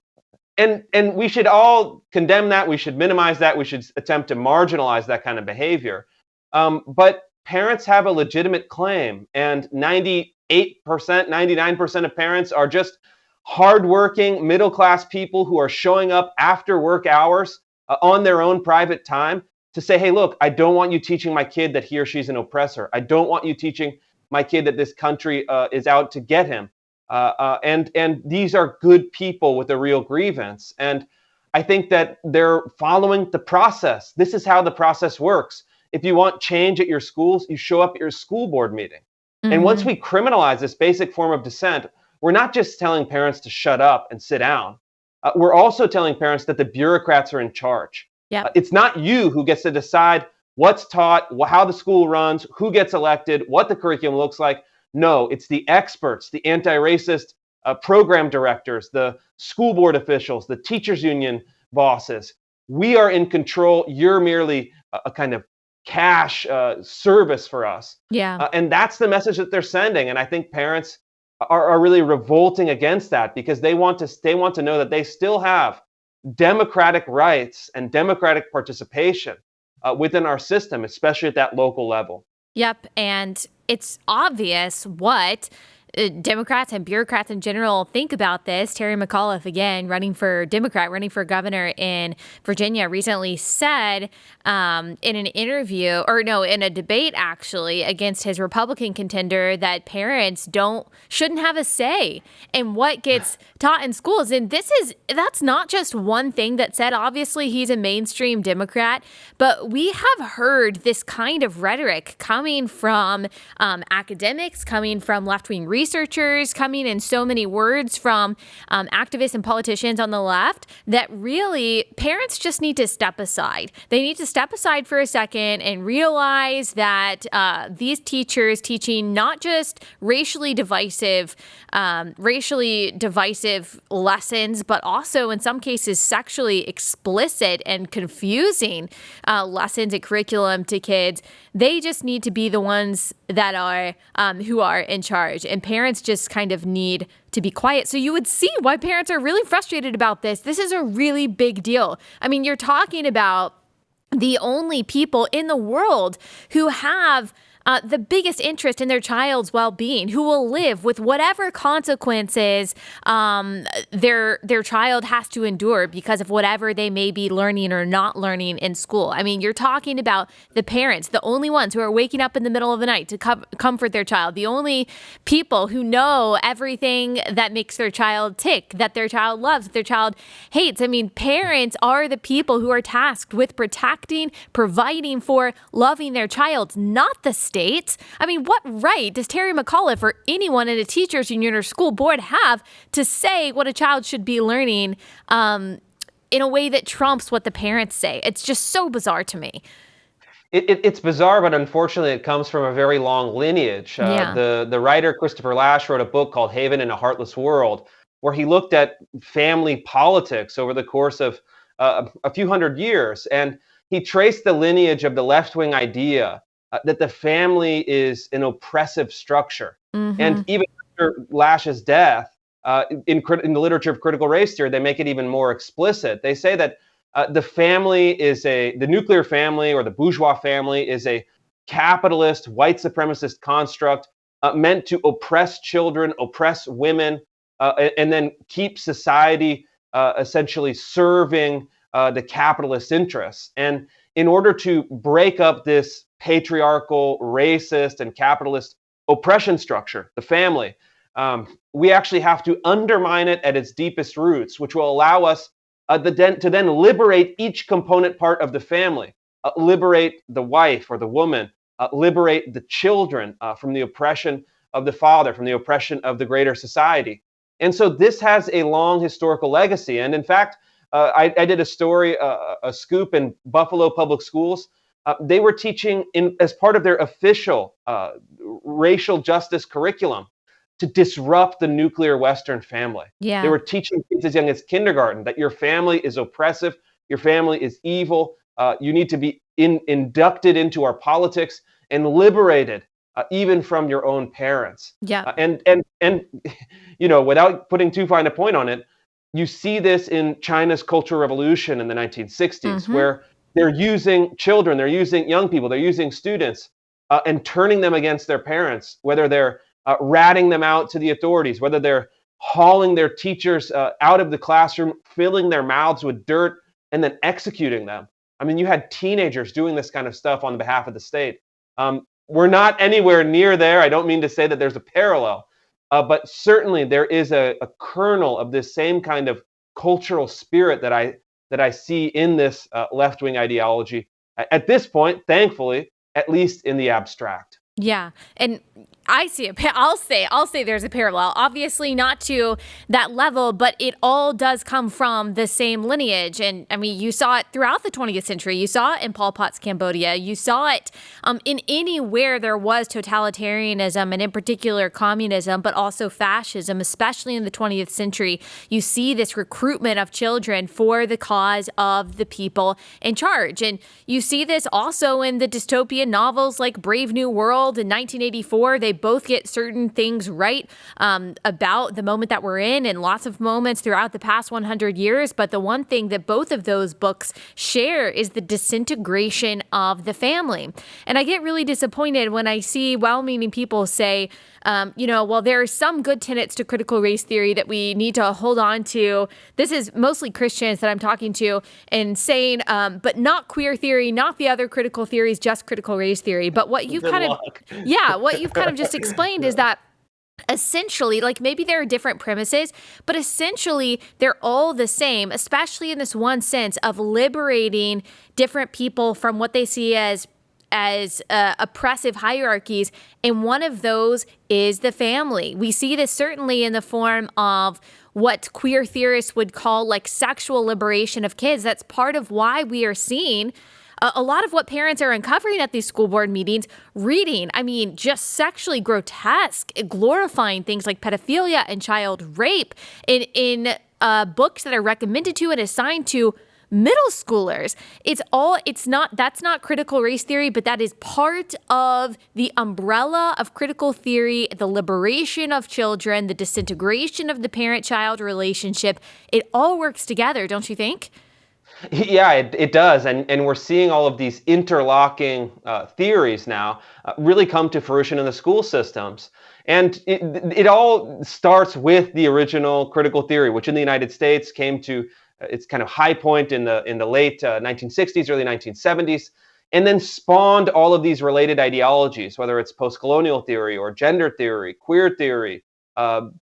we should all condemn that. We should minimize that. We should attempt to marginalize that kind of behavior. But parents have a legitimate claim, and 98%, 99% of parents are just hardworking, middle-class people who are showing up after work hours on their own private time to say, hey, look, I don't want you teaching my kid that he or she's an oppressor. I don't want you teaching my kid that this country is out to get him. And these are good people with a real grievance. And I think that they're following the process. This is how the process works. If you want change at your schools, you show up at your school board meeting. Mm-hmm. And once we criminalize this basic form of dissent, we're not just telling parents to shut up and sit down. We're also telling parents that the bureaucrats are in charge. Yep. It's not you who gets to decide what's taught, how the school runs, who gets elected, what the curriculum looks like. No, it's the experts, the anti-racist program directors, the school board officials, the teachers union bosses. We are in control. You're merely a kind of cash service for us. Yeah. And that's the message that they're sending. And I think parents are really revolting against that because they want to know that they still have democratic rights and democratic participation within our system, especially at that local level. Yep. And it's obvious what Democrats and bureaucrats in general think about this. Terry McAuliffe, again, running for governor in Virginia, recently said in an interview, in a debate actually, against his Republican contender, that parents shouldn't have a say in what gets taught in schools. And that's not just one thing that's said. Obviously, he's a mainstream Democrat, but we have heard this kind of rhetoric coming from academics, coming from left-wing researchers, coming in so many words from activists and politicians on the left, that really parents just need to step aside. They need to step aside for a second and realize that these teachers teaching not just racially divisive lessons, but also in some cases sexually explicit and confusing lessons and curriculum to kids. They just need to be the ones that are who are in charge, and parents just kind of need to be quiet. So you would see why parents are really frustrated about this. This is a really big deal. I mean, you're talking about the only people in the world who have the biggest interest in their child's well-being, who will live with whatever consequences their child has to endure because of whatever they may be learning or not learning in school. I mean, you're talking about the parents, the only ones who are waking up in the middle of the night to comfort their child, the only people who know everything that makes their child tick, that their child loves, that their child hates. I mean, parents are the people who are tasked with protecting, providing for, loving their child, not the state. I mean, what right does Terry McAuliffe or anyone at a teachers union or school board have to say what a child should be learning in a way that trumps what the parents say? It's just so bizarre to me. It's bizarre, but unfortunately, it comes from a very long lineage. The writer Christopher Lasch wrote a book called Haven in a Heartless World, where he looked at family politics over the course of a few hundred years, and he traced the lineage of the left-wing idea that the family is an oppressive structure. Mm-hmm. And even after Lasch's death, in the literature of critical race theory, they make it even more explicit. They say that the nuclear family or the bourgeois family is a capitalist, white supremacist construct meant to oppress children, oppress women, and then keep society essentially serving the capitalist interests. And in order to break up this patriarchal, racist, and capitalist oppression structure, the family, we actually have to undermine it at its deepest roots, which will allow us to then liberate each component part of the family, liberate the wife or the woman, liberate the children from the oppression of the father, from the oppression of the greater society. And so this has a long historical legacy. And in fact, I did a story, a scoop in Buffalo Public Schools. They were teaching as part of their official racial justice curriculum to disrupt the nuclear Western family. Yeah. They were teaching kids as young as kindergarten that your family is oppressive, your family is evil, you need to be inducted into our politics and liberated even from your own parents. Yeah. And without putting too fine a point on it, you see this in China's Cultural Revolution in the 1960s, where they're using children, they're using young people, they're using students and turning them against their parents, whether they're ratting them out to the authorities, whether they're hauling their teachers out of the classroom, filling their mouths with dirt, and then executing them. I mean, you had teenagers doing this kind of stuff on behalf of the state. We're not anywhere near there. I don't mean to say that there's a parallel, but certainly there is a kernel of this same kind of cultural spirit that I see in this left-wing ideology at this point, thankfully, at least in the abstract. Yeah. And I see I'll say there's a parallel, obviously not to that level, but it all does come from the same lineage. And I mean, you saw it throughout the 20th century. You saw it in Pol Pot's Cambodia. You saw it in anywhere there was totalitarianism, and in particular communism, but also fascism, especially in the 20th century. You see this recruitment of children for the cause of the people in charge. And you see this also in the dystopian novels like Brave New World in 1984. They both get certain things right about the moment that we're in, and lots of moments throughout the past 100 years. But the one thing that both of those books share is the disintegration of the family. And I get really disappointed when I see well-meaning people say, well, there are some good tenets to critical race theory that we need to hold on to. This is mostly Christians that I'm talking to, and saying, but not queer theory, not the other critical theories, just critical race theory. But what you've what you've kind of just explained is that essentially, like, maybe there are different premises, but essentially they're all the same, especially in this one sense of liberating different people from what they see as oppressive hierarchies. And one of those is the family. We see this certainly in the form of what queer theorists would call like sexual liberation of kids. That's part of why we are seeing a lot of what parents are uncovering at these school board meetings, reading, just sexually grotesque, glorifying things like pedophilia and child rape in books that are recommended to and assigned to middle schoolers. That's not critical race theory, but that is part of the umbrella of critical theory, the liberation of children, the disintegration of the parent-child relationship. It all works together, don't you think? Yeah, it does. And we're seeing all of these interlocking theories now really come to fruition in the school systems. And it all starts with the original critical theory, which in the United States came to its kind of high point in the late 1960s, early 1970s, and then spawned all of these related ideologies, whether it's post-colonial theory or gender theory, queer theory,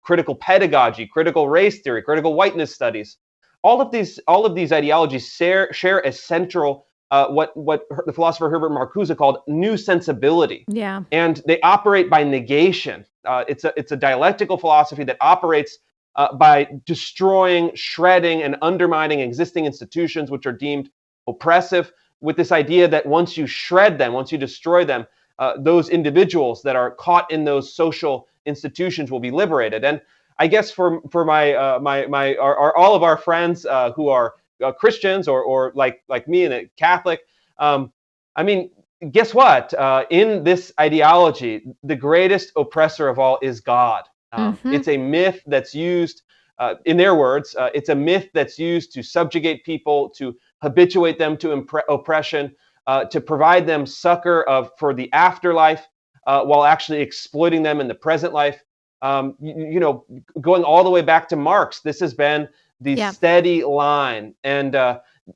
critical pedagogy, critical race theory, critical whiteness studies. All of these ideologies share a central what the philosopher Herbert Marcuse called new sensibility. Yeah. And they operate by negation. It's a dialectical philosophy that operates by destroying, shredding, and undermining existing institutions which are deemed oppressive, with this idea that once you shred them, once you destroy them, those individuals that are caught in those social institutions will be liberated. And I guess for all of our friends who are Christians or like me and a Catholic, guess what? In this ideology, the greatest oppressor of all is God. Mm-hmm. It's a myth that's used, in their words, it's a myth that's used to subjugate people, to habituate them to oppression, to provide them succor for the afterlife, while actually exploiting them in the present life. Going all the way back to Marx, this has been the Yeah. steady line. And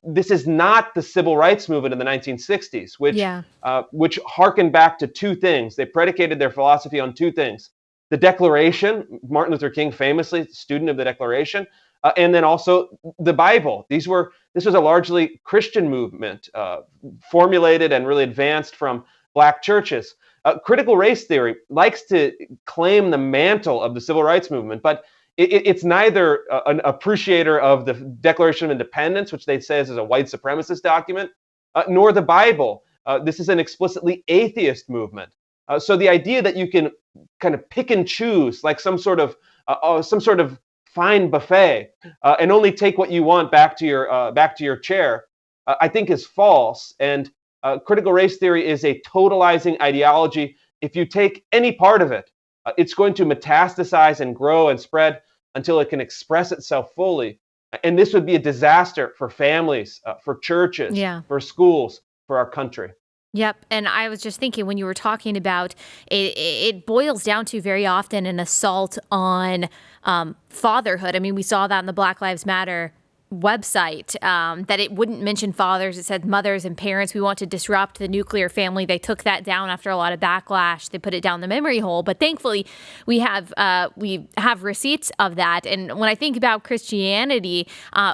this is not the civil rights movement in the 1960s, Yeah. which harkened back to two things. They predicated their philosophy on two things: the Declaration, Martin Luther King famously student of the Declaration, and then also the Bible. This was a largely Christian movement, formulated and really advanced from black churches. Critical race theory likes to claim the mantle of the civil rights movement, but it's neither an appreciator of the Declaration of Independence, which they say is a white supremacist document, nor the Bible. This is an explicitly atheist movement. So the idea that you can kind of pick and choose, like some sort of fine buffet, and only take what you want back to your chair, I think is false. And critical race theory is a totalizing ideology. If you take any part of it, it's going to metastasize and grow and spread until it can express itself fully. And this would be a disaster for families, for churches, Yeah. for schools, for our country. Yep. And I was just thinking when you were talking about it boils down to very often an assault on fatherhood. I mean, we saw that in the Black Lives Matter website, that it wouldn't mention fathers. It said mothers and parents. We want to disrupt the nuclear family. They took that down after a lot of backlash. They put it down the memory hole. But thankfully, we have receipts of that. And when I think about Christianity,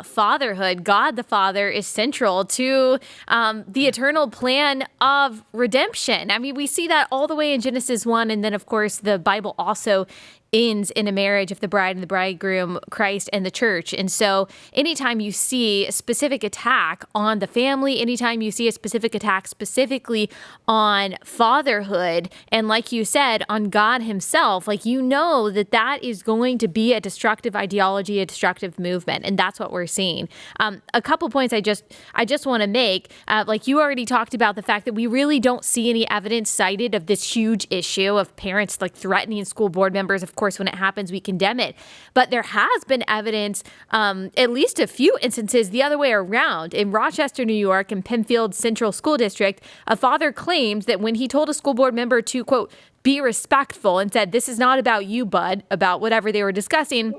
fatherhood, God the Father is central to the eternal plan of redemption. I mean, we see that all the way in Genesis 1. And then, of course, the Bible also ends in a marriage of the bride and the bridegroom, Christ and the church. And so anytime you see a specific attack on the family, anytime you see a specific attack specifically on fatherhood, and like you said, on God himself, like, you know that is going to be a destructive ideology, a destructive movement. And that's what we're seeing. A couple points I just want to make, like you already talked about the fact that we really don't see any evidence cited of this huge issue of parents like threatening school board members. Of course, when it happens, we condemn it. But there has been evidence, at least a few instances the other way around. In Rochester, New York, in Penfield Central School District, a father claimed that when he told a school board member to, quote, be respectful and said, this is not about you, bud, about whatever they were discussing,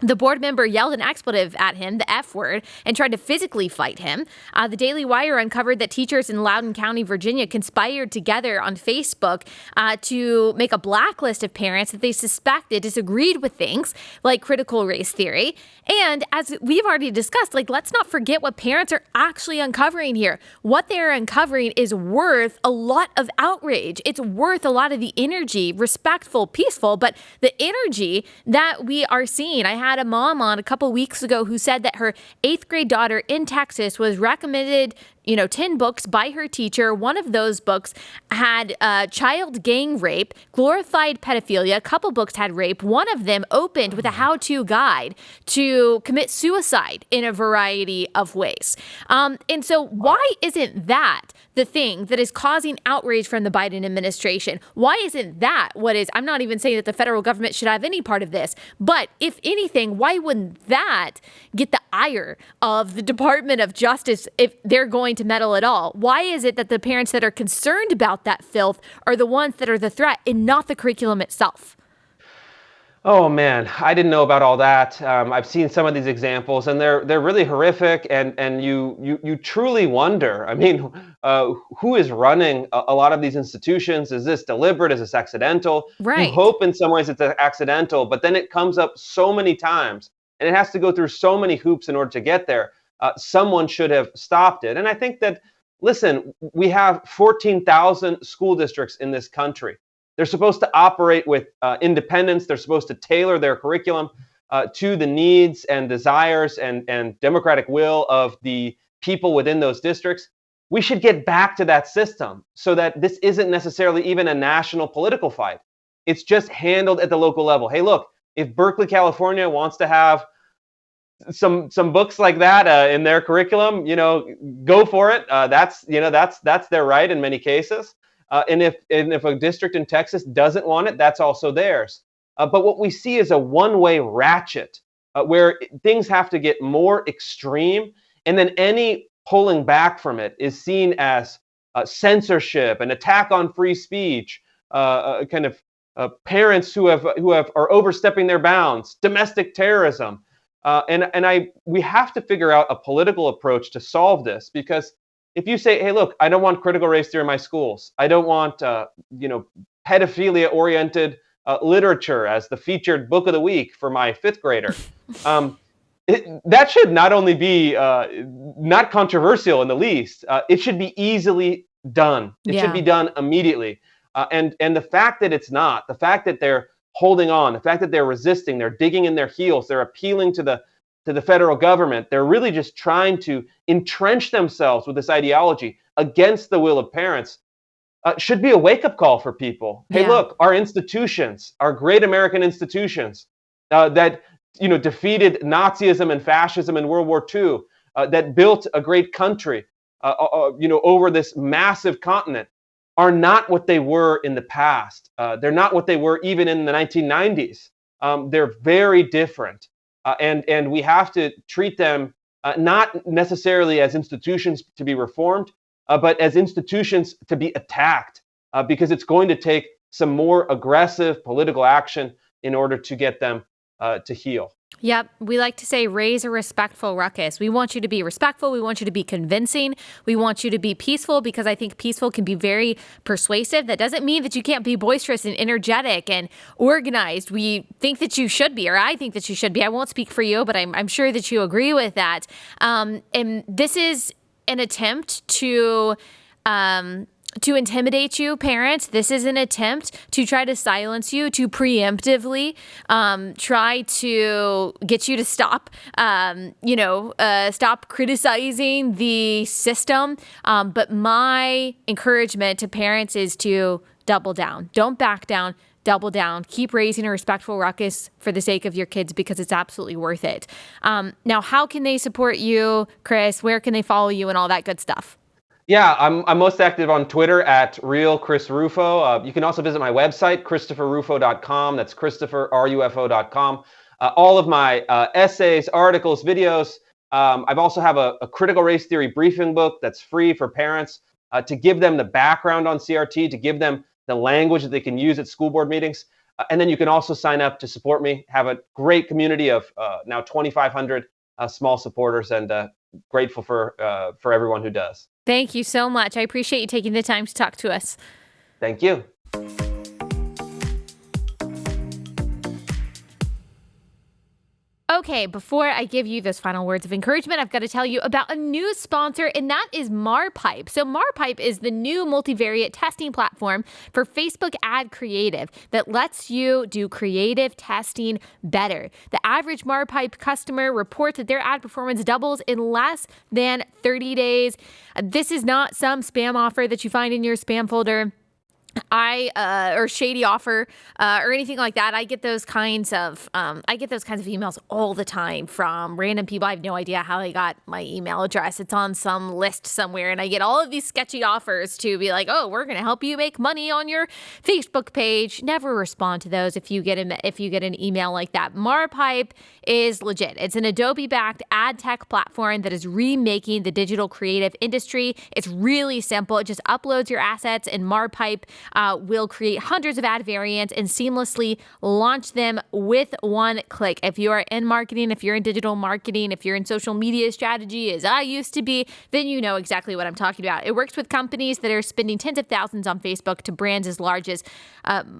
the board member yelled an expletive at him, the F word, and tried to physically fight him. The Daily Wire uncovered that teachers in Loudoun County, Virginia, conspired together on Facebook to make a blacklist of parents that they suspected disagreed with things like critical race theory. And as we've already discussed, like, let's not forget what parents are actually uncovering here. What they're uncovering is worth a lot of outrage. It's worth a lot of the energy, respectful, peaceful, but the energy that we are seeing. I had a mom on a couple weeks ago who said that her 8th grade daughter in Texas was recommended 10 books by her teacher. One of those books had child gang rape, glorified pedophilia. A couple books had rape. One of them opened with a how-to guide to commit suicide in a variety of ways. And so why isn't that the thing that is causing outrage from the Biden administration? Why isn't that what is? I'm not even saying that the federal government should have any part of this, but if anything, why wouldn't that get the ire of the Department of Justice if they're going to meddle at all? Why is it that the parents that are concerned about that filth are the ones that are the threat and not the curriculum itself? Oh man, I didn't know about all that. I've seen some of these examples, and they're really horrific. And you truly wonder. I mean, who is running a lot of these institutions? Is this deliberate? Is this accidental? Right. You hope in some ways it's accidental, but then it comes up so many times, and it has to go through so many hoops in order to get there. Someone should have stopped it. And I think that, listen, we have 14,000 school districts in this country. They're supposed to operate with independence. They're supposed to tailor their curriculum to the needs and desires and democratic will of the people within those districts. We should get back to that system so that this isn't necessarily even a national political fight. It's just handled at the local level. Hey, look, if Berkeley, California wants to have some books like that in their curriculum, go for it. That's their right in many cases. And if a district in Texas doesn't want it, that's also theirs. But what we see is a one-way ratchet where things have to get more extreme, and then any pulling back from it is seen as censorship, an attack on free speech, kind of parents who are overstepping their bounds, domestic terrorism, we have to figure out a political approach to solve this, because if you say, hey, look, I don't want critical race theory in my schools, I don't want pedophilia-oriented literature as the featured book of the week for my fifth grader. That should not only be not controversial in the least, it should be easily done. It should be done immediately. And the fact that it's not, the fact that they're holding on, the fact that they're resisting, they're digging in their heels, they're appealing to the federal government, they're really just trying to entrench themselves with this ideology against the will of parents, should be a wake-up call for people. Hey, look, our institutions, our great American institutions that defeated Nazism and fascism in World War II, that built a great country, over this massive continent, are not what they were in the past. They're not what they were even in the 1990s. They're very different, and we have to treat them not necessarily as institutions to be reformed, but as institutions to be attacked, because it's going to take some more aggressive political action in order to get them to heal. Yep. We like to say raise a respectful ruckus. We want you to be respectful. We want you to be convincing. We want you to be peaceful, because I think peaceful can be very persuasive. That doesn't mean that you can't be boisterous and energetic and organized. We think that you should be, or I think that you should be. I won't speak for you, but I'm sure that you agree with that. And this is an attempt to intimidate you, parents. This is an attempt to try to silence you, to preemptively try to get you to stop, stop criticizing the system. But my encouragement to parents is to double down. Don't back down. Double down. Keep raising a respectful ruckus for the sake of your kids, because it's absolutely worth it. Now, how can they support you, Chris? Where can they follow you and all that good stuff? Yeah, I'm most active on Twitter at Real Chris Rufo. You can also visit my website, ChristopherRufo.com. That's ChristopherRufo.com. All of my essays, articles, videos. I've also have a critical race theory briefing book that's free for parents to give them the background on CRT, to give them the language that they can use at school board meetings. And then you can also sign up to support me. Have a great community of now 2,500 small supporters, and grateful for everyone who does. Thank you so much. I appreciate you taking the time to talk to us. Thank you. Okay, before I give you those final words of encouragement, I've got to tell you about a new sponsor, and that is MarPipe. So MarPipe is the new multivariate testing platform for Facebook ad creative that lets you do creative testing better. The average MarPipe customer reports that their ad performance doubles in less than 30 days. This is not some spam offer that you find in your spam folder. Or shady offer, or anything like that. I get those kinds of emails all the time from random people. I have no idea how they got my email address. It's on some list somewhere, and I get all of these sketchy offers to be like, "Oh, we're going to help you make money on your Facebook page." Never respond to those if you get an email like that. MarPipe is legit. It's an Adobe-backed ad tech platform that is remaking the digital creative industry. It's really simple. It just uploads your assets, and MarPipe will create hundreds of ad variants and seamlessly launch them with one click. If you are in marketing, if you're in digital marketing, if you're in social media strategy, as I used to be, then you know exactly what I'm talking about. It works with companies that are spending tens of thousands on Facebook to brands as large as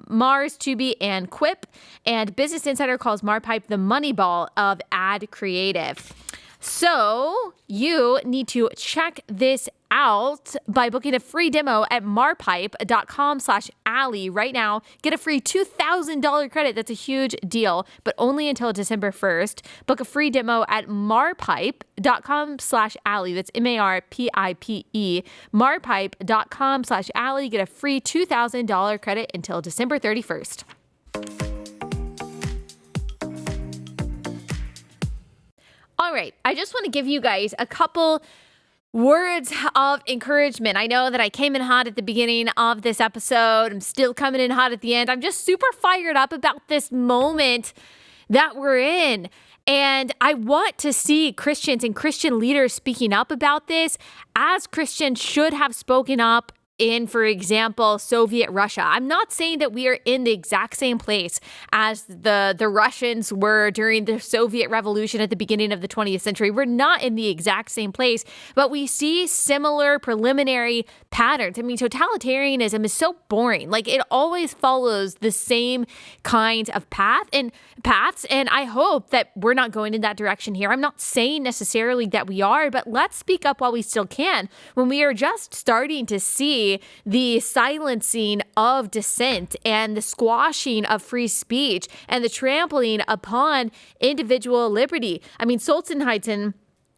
Mars, Tubi, and Quip. And Business Insider calls MarPipe the Moneyball of ad creative. So you need to check this out by booking a free demo at marpipe.com/Allie right now. Get a free $2,000 credit. That's a huge deal, but only until December 1st. Book a free demo at marpipe.com/Allie. That's MARPIPE. Marpipe.com/Allie. Get a free $2,000 credit until December 31st. All right, I just want to give you guys a couple words of encouragement. I know that I came in hot at the beginning of this episode. I'm still coming in hot at the end. I'm just super fired up about this moment that we're in. And I want to see Christians and Christian leaders speaking up about this, as Christians should have spoken up in, for example, Soviet Russia. I'm not saying that we are in the exact same place as the Russians were during the Soviet Revolution at the beginning of the 20th century. We're not in the exact same place, but we see similar preliminary patterns. I mean, totalitarianism is so boring. Like, it always follows the same kind of paths, and I hope that we're not going in that direction here. I'm not saying necessarily that we are, but let's speak up while we still can. When we are just starting to see the silencing of dissent and the squashing of free speech and the trampling upon individual liberty. I mean, Solzhenitsyn,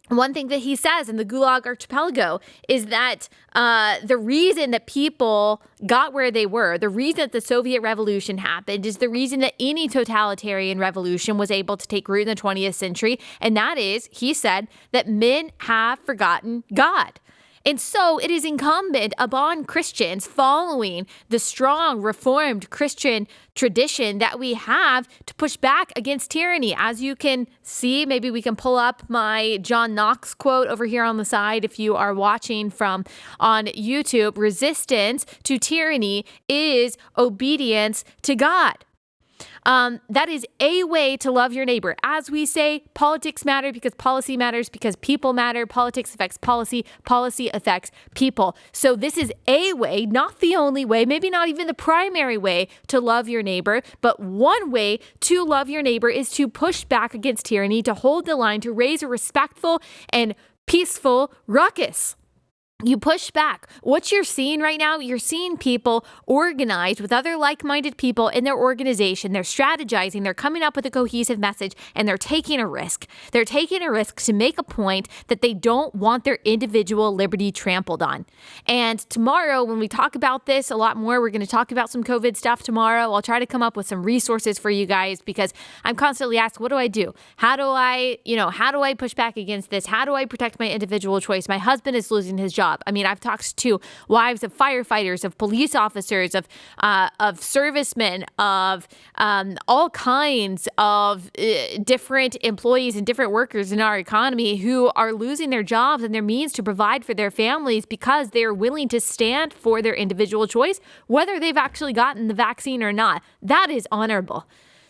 one thing that he says in the Gulag Archipelago is that the reason that people got where they were, the reason that the Soviet Revolution happened, is the reason that any totalitarian revolution was able to take root in the 20th century. And that is, he said, that men have forgotten God. And so it is incumbent upon Christians following the strong Reformed Christian tradition that we have to push back against tyranny. As you can see, maybe we can pull up my John Knox quote over here on the side if you are watching from on YouTube. Resistance to tyranny is obedience to God. That is a way to love your neighbor. As we say, politics matter because policy matters, because people matter. Politics affects policy. Policy affects people. So this is a way, not the only way, maybe not even the primary way to love your neighbor, but one way to love your neighbor is to push back against tyranny, to hold the line, to raise a respectful and peaceful ruckus. You push back. What you're seeing right now, you're seeing people organized with other like-minded people in their organization. They're strategizing. They're coming up with a cohesive message, and they're taking a risk. They're taking a risk to make a point that they don't want their individual liberty trampled on. And tomorrow, when we talk about this a lot more, we're going to talk about some COVID stuff tomorrow. I'll try to come up with some resources for you guys because I'm constantly asked, what do I do? How do I push back against this? How do I protect my individual choice? My husband is losing his job. I mean, I've talked to wives of firefighters, of police officers, of servicemen, of all kinds of different employees and different workers in our economy who are losing their jobs and their means to provide for their families because they're willing to stand for their individual choice, whether they've actually gotten the vaccine or not. That is honorable.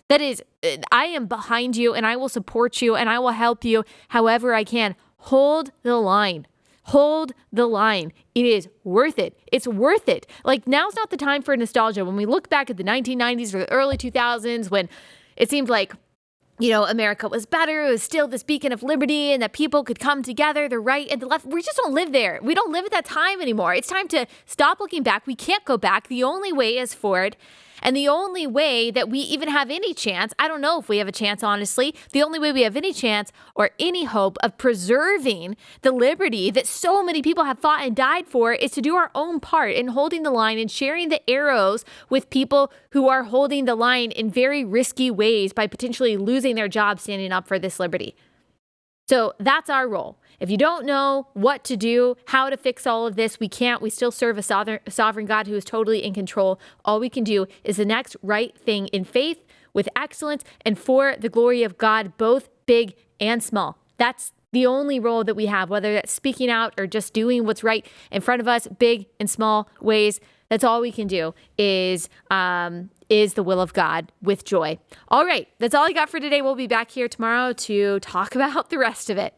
That is, I am behind you and I will support you and I will help you however I can. Hold the line. Hold the line. It is worth it. It's worth it. Like, now's not the time for nostalgia. When we look back at the 1990s or the early 2000s, when it seemed like, America was better, it was still this beacon of liberty and that people could come together, the right and the left. We just don't live there. We don't live at that time anymore. It's time to stop looking back. We can't go back. The only way is forward. And the only way that we even have any chance, I don't know if we have a chance, honestly, the only way we have any chance or any hope of preserving the liberty that so many people have fought and died for is to do our own part in holding the line and sharing the arrows with people who are holding the line in very risky ways by potentially losing their job standing up for this liberty. So that's our role. If you don't know what to do, how to fix all of this, we can't. We still serve a sovereign God who is totally in control. All we can do is the next right thing in faith, with excellence, and for the glory of God, both big and small. That's the only role that we have, whether that's speaking out or just doing what's right in front of us, big and small ways. That's all we can do is the will of God with joy. All right, that's all I got for today. We'll be back here tomorrow to talk about the rest of it.